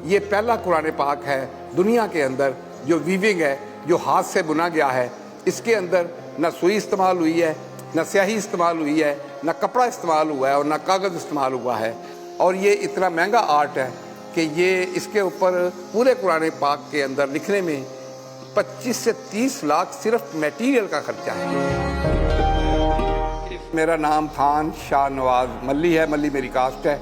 یہ پہلا قرآن پاک ہے دنیا کے اندر جو ویونگ ہے، جو ہاتھ سے بنا گیا ہے۔ اس کے اندر نہ سوئی استعمال ہوئی ہے، نہ سیاہی استعمال ہوئی ہے، نہ کپڑا استعمال ہوا ہے اور نہ کاغذ استعمال ہوا ہے۔ اور یہ اتنا مہنگا آرٹ ہے کہ یہ اس کے اوپر پورے قرآن پاک کے اندر لکھنے میں 25 سے 30 لاکھ صرف میٹیریل کا خرچہ ہے۔ میرا نام خان شاہ نواز ملی ہے، ملی میری کاسٹ ہے،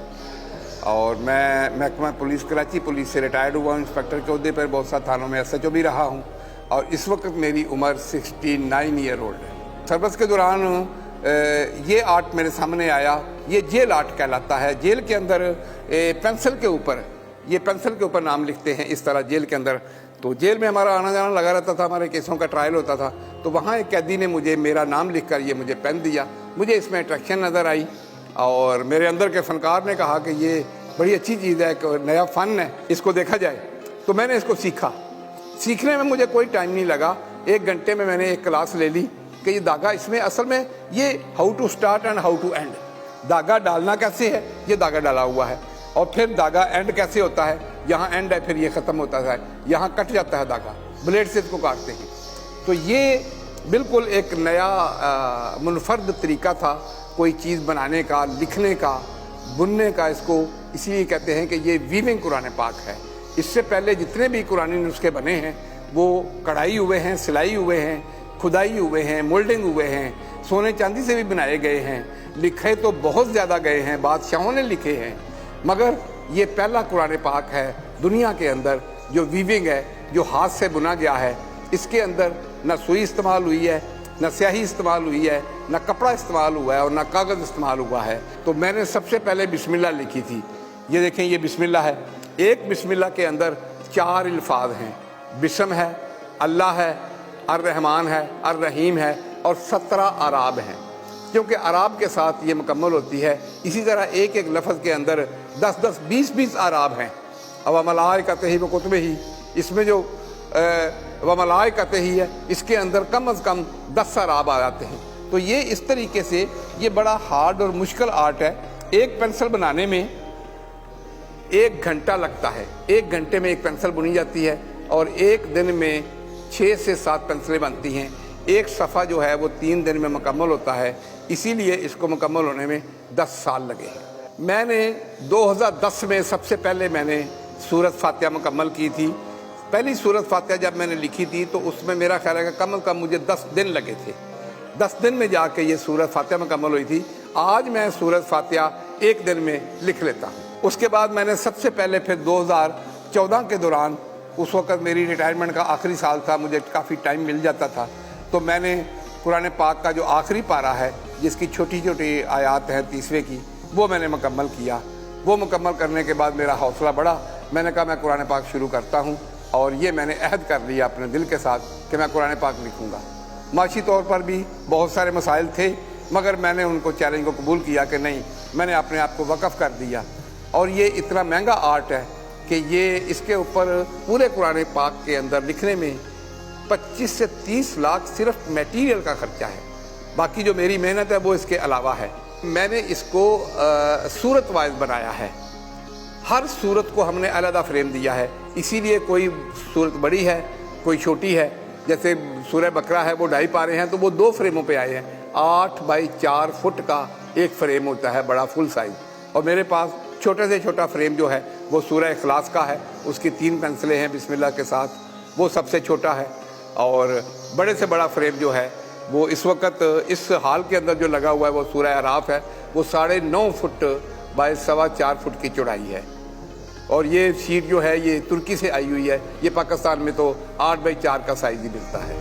اور میں محکمہ پولیس کراچی پولیس سے ریٹائرڈ ہوا ہوں، انسپیکٹر کے عہدے پر بہت سا تھانوں میں SHO بھی رہا ہوں، اور اس وقت میری عمر 69 ایئر اولڈ ہے۔ سروس کے دوران یہ آرٹ میرے سامنے آیا، یہ جیل آرٹ کہلاتا ہے۔ جیل کے اندر پینسل کے اوپر، یہ پینسل کے اوپر نام لکھتے ہیں اس طرح جیل کے اندر۔ تو جیل میں ہمارا آنا جانا لگا رہتا تھا، ہمارے کیسوں کا ٹرائل ہوتا تھا، تو وہاں ایک قیدی نے مجھے میرا نام لکھ کر یہ مجھے پین دیا۔ مجھے اس میں اٹریکشن نظر آئی، اور میرے اندر کے فنکار نے کہا کہ یہ بڑی اچھی چیز ہے، کہ نیا فن ہے، اس کو دیکھا جائے۔ تو میں نے اس کو سیکھا۔ سیکھنے میں مجھے کوئی ٹائم نہیں لگا، 1 گھنٹے میں نے ایک کلاس لے لی کہ یہ دھاگا، اس میں اصل میں یہ how to start and how to end, دھاگا ڈالنا کیسے ہے، یہ دھاگا ڈالا ہوا ہے، اور پھر دھاگا اینڈ کیسے ہوتا ہے، یہاں اینڈ ہے، پھر یہ ختم ہوتا ہے، یہاں کٹ جاتا ہے دھاگا، بلیڈ سے اس کو کاٹتے ہیں۔ تو یہ بالکل ایک نیا منفرد طریقہ تھا کوئی چیز بنانے کا، لکھنے کا، بننے کا۔ اس کو اسی لیے کہتے ہیں کہ یہ ویونگ قرآن پاک ہے۔ اس سے پہلے جتنے بھی قرآنی نسخے بنے ہیں وہ کڑھائی ہوئے ہیں، سلائی ہوئے ہیں، کھدائی ہوئے ہیں، مولڈنگ ہوئے ہیں، سونے چاندی سے بھی بنائے گئے ہیں، لکھے تو بہت زیادہ گئے ہیں، بادشاہوں نے لکھے ہیں، مگر یہ پہلا قرآن پاک ہے دنیا کے اندر جو ویونگ ہے، جو ہاتھ سے بنا گیا ہے۔ اس کے اندر نہ سوئی استعمال ہوئی ہے، نہ سیاہی استعمال ہوئی ہے، نہ کپڑا استعمال ہوا ہے اور نہ کاغذ استعمال ہوا ہے۔ تو میں نے سب سے پہلے بسم اللہ لکھی تھی۔ یہ دیکھیں، یہ بسم اللہ ہے۔ ایک بسم اللہ کے اندر 4 الفاظ ہیں، بسم ہے، اللہ ہے، الرحمن ہے، الرحیم ہے، اور 17 اعراب ہیں، کیونکہ اعراب کے ساتھ یہ مکمل ہوتی ہے۔ اسی طرح ایک ایک لفظ کے اندر 10 20 اعراب ہیں۔ وملائکتہ وکتبہ، اس میں جو وملائکتہ ہے، اس کے اندر کم از کم 10 اعراب آ جاتے ہیں۔ تو یہ اس طریقے سے یہ بڑا ہارڈ اور مشکل آرٹ ہے۔ ایک پینسل بنانے میں 1 گھنٹہ لگتا ہے، 1 گھنٹے میں ایک پینسل بنی جاتی ہے، اور ایک دن میں 6 سے 7 پینسلیں بنتی ہیں۔ ایک صفحہ جو ہے وہ 3 دن میں مکمل ہوتا ہے، اسی لیے اس کو مکمل ہونے میں 10 سال لگے ہیں۔ میں نے 2010 میں سب سے پہلے میں نے سورۃ فاتحہ مکمل کی تھی۔ پہلی سورۃ فاتحہ جب میں نے لکھی تھی تو اس میں میرا خیال ہے کہ کم از کم مجھے 10 دن لگے تھے۔ 10 دن میں جا کے یہ سورۃ فاتحہ مکمل ہوئی تھی۔ آج میں سورۃ فاتحہ 1 دن میں لکھ لیتا ہوں۔ اس کے بعد میں نے سب سے پہلے پھر 2014 کے دوران، اس وقت میری ریٹائرمنٹ کا آخری سال تھا، مجھے کافی ٹائم مل جاتا تھا، تو میں نے قرآن پاک کا جو آخری پارہ ہے جس کی چھوٹی چھوٹی آیات ہیں 30ویں کی، وہ میں نے مکمل کیا۔ وہ مکمل کرنے کے بعد میرا حوصلہ بڑھا، میں نے کہا میں قرآن پاک شروع کرتا ہوں، اور یہ میں نے عہد کر لیا اپنے دل کے ساتھ کہ میں قرآن پاک لکھوں گا۔ معاشی طور پر بھی بہت سارے مسائل تھے، مگر میں نے ان کو چیلنج کو قبول کیا کہ نہیں، میں نے اپنے آپ کو وقف کر دیا۔ اور یہ اتنا مہنگا آرٹ ہے کہ یہ اس کے اوپر پورے قرآن پاک کے اندر لکھنے میں 25 سے 30 لاکھ صرف میٹیریل کا خرچہ ہے، باقی جو میری محنت ہے وہ اس کے علاوہ ہے۔ میں نے اس کو صورت وائز بنایا ہے، ہر صورت کو ہم نے علیحدہ فریم دیا ہے، اسی لیے کوئی صورت بڑی ہے، کوئی چھوٹی ہے۔ جیسے سورہ بقرہ ہے وہ 2.5 پارے ہیں، تو وہ 2 فریموں پہ آئے ہیں۔ 8 بائی 4 فٹ کا ایک فریم ہوتا ہے، بڑا فل سائز، اور میرے پاس چھوٹے سے چھوٹا فریم جو ہے وہ سورہ اخلاص کا ہے، اس کی 3 پینسلیں ہیں بسم اللہ کے ساتھ، وہ سب سے چھوٹا ہے۔ اور بڑے سے بڑا فریم جو ہے وہ اس وقت اس حال کے اندر جو لگا ہوا ہے وہ سورہ اعراف ہے، وہ 9.5 فٹ بائی 4.25 فٹ کی چوڑائی ہے، اور یہ شیٹ جو ہے یہ ترکی سے آئی ہوئی ہے، یہ پاکستان میں تو 8 بائی 4 کا سائز ہی ملتا ہے۔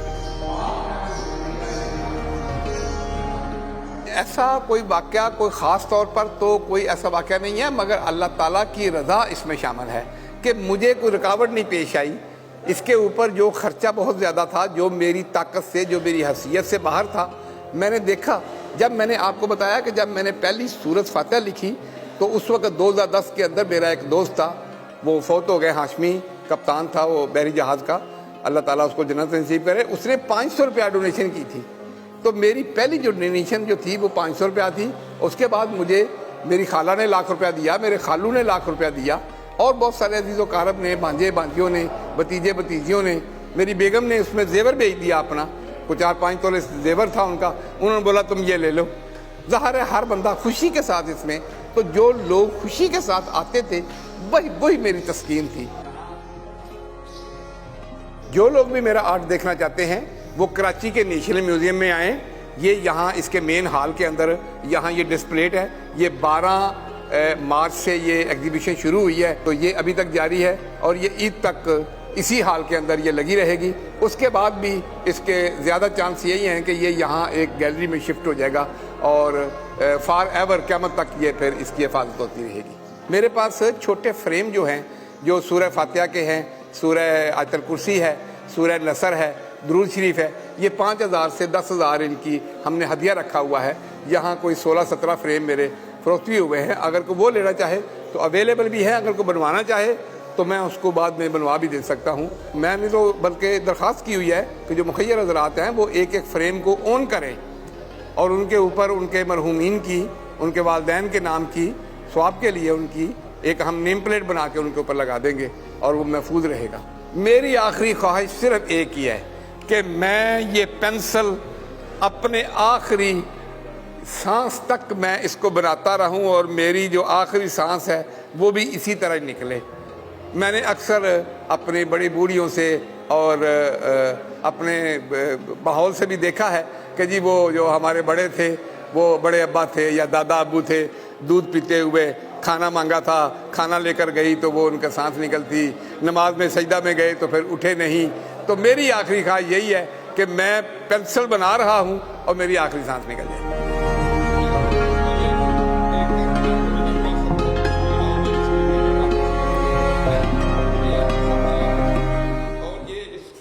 ایسا کوئی واقعہ، کوئی خاص طور پر تو کوئی ایسا واقعہ نہیں ہے، مگر اللہ تعالیٰ کی رضا اس میں شامل ہے کہ مجھے کوئی رکاوٹ نہیں پیش آئی۔ اس کے اوپر جو خرچہ بہت زیادہ تھا، جو میری طاقت سے، جو میری حیثیت سے باہر تھا، میں نے دیکھا۔ جب میں نے آپ کو بتایا کہ جب میں نے پہلی سورۃ فاتحہ لکھی تو اس وقت 2010 کے اندر میرا ایک دوست تھا، وہ فوت ہو گئے، ہاشمی کپتان تھا وہ بحری جہاز کا، اللہ تعالیٰ اس کو جنت نصیب کرے۔ اس نے 500 روپیہ ڈونیشن کی تھی تو میری پہلی جو ڈونیشن جو تھی وہ 500 روپیہ تھی. اس کے بعد مجھے میری خالہ نے ₹1,00,000 دیا, میرے خالو نے ₹1,00,000 دیا, اور بہت سارے عزیز و اقارب نے, بھانجے بھانجیوں نے, بھتیجے بھتیجیوں نے. میری بیگم نے اس میں زیور بھیج دیا اپنا, کچھ 4-5 تولے زیور تھا ان کا. انہوں نے بولا تم یہ لے لو. ظاہر ہے ہر بندہ خوشی کے ساتھ اس میں, تو جو لوگ خوشی کے ساتھ آتے تھے وہی میری تسکین تھی. جو لوگ بھی میرا آرٹ دیکھنا چاہتے ہیں وہ کراچی کے نیشنل میوزیم میں آئیں. یہ یہاں اس کے مین ہال کے اندر یہاں یہ ڈسپلیٹ ہے. یہ 12 مارچ سے یہ ایگزیبیشن شروع ہوئی ہے, تو یہ ابھی تک جاری ہے, اور یہ عید تک اسی ہال کے اندر یہ لگی رہے گی. اس کے بعد بھی اس کے زیادہ چانس یہی ہیں کہ یہ یہاں ایک گیلری میں شفٹ ہو جائے گا, اور فار ایور قیامت تک یہ پھر اس کی حفاظت ہوتی رہے گی. میرے پاس چھوٹے فریم جو ہیں, جو سورہ فاتحہ کے ہیں, سورہ آیت الکرسی ہے, سورہ نصر ہے, درود شریف ہے, یہ 5,000 سے 10,000 ان کی ہم نے ہدیہ رکھا ہوا ہے. یہاں کوئی 16-17 فریم میرے فروخت بھی ہوئے ہیں. اگر کوئی وہ لینا چاہے تو اویلیبل بھی ہے, اگر کوئی بنوانا چاہے تو میں اس کو بعد میں بنوا بھی دے سکتا ہوں. میں نے تو بلکہ درخواست کی ہوئی ہے کہ جو مخیر حضرات ہیں وہ ایک فریم کو اون کریں, اور ان کے اوپر ان کے مرحومین کی, ان کے والدین کے نام کی ثواب کے لیے ان کی ایک ہم نیم پلیٹ بنا کے ان کے اوپر لگا دیں گے, اور وہ محفوظ رہے گا. میری آخری خواہش صرف ایک ہی ہے کہ میں یہ پینسل اپنے آخری سانس تک میں اس کو بناتا رہوں, اور میری جو آخری سانس ہے وہ بھی اسی طرح نکلے. میں نے اکثر اپنی بڑی بوڑھیوں سے اور اپنے ماحول سے بھی دیکھا ہے کہ جی وہ جو ہمارے بڑے تھے, وہ بڑے ابا تھے یا دادا ابو تھے, دودھ پیتے ہوئے کھانا مانگا تھا, کھانا لے کر گئی تو وہ ان کا سانس نکلتی, نماز میں سجدہ میں گئے تو پھر اٹھے نہیں. تو میری آخری خواہش یہی ہے کہ میں پینسل بنا رہا ہوں اور میری آخری سانس نکل جائے.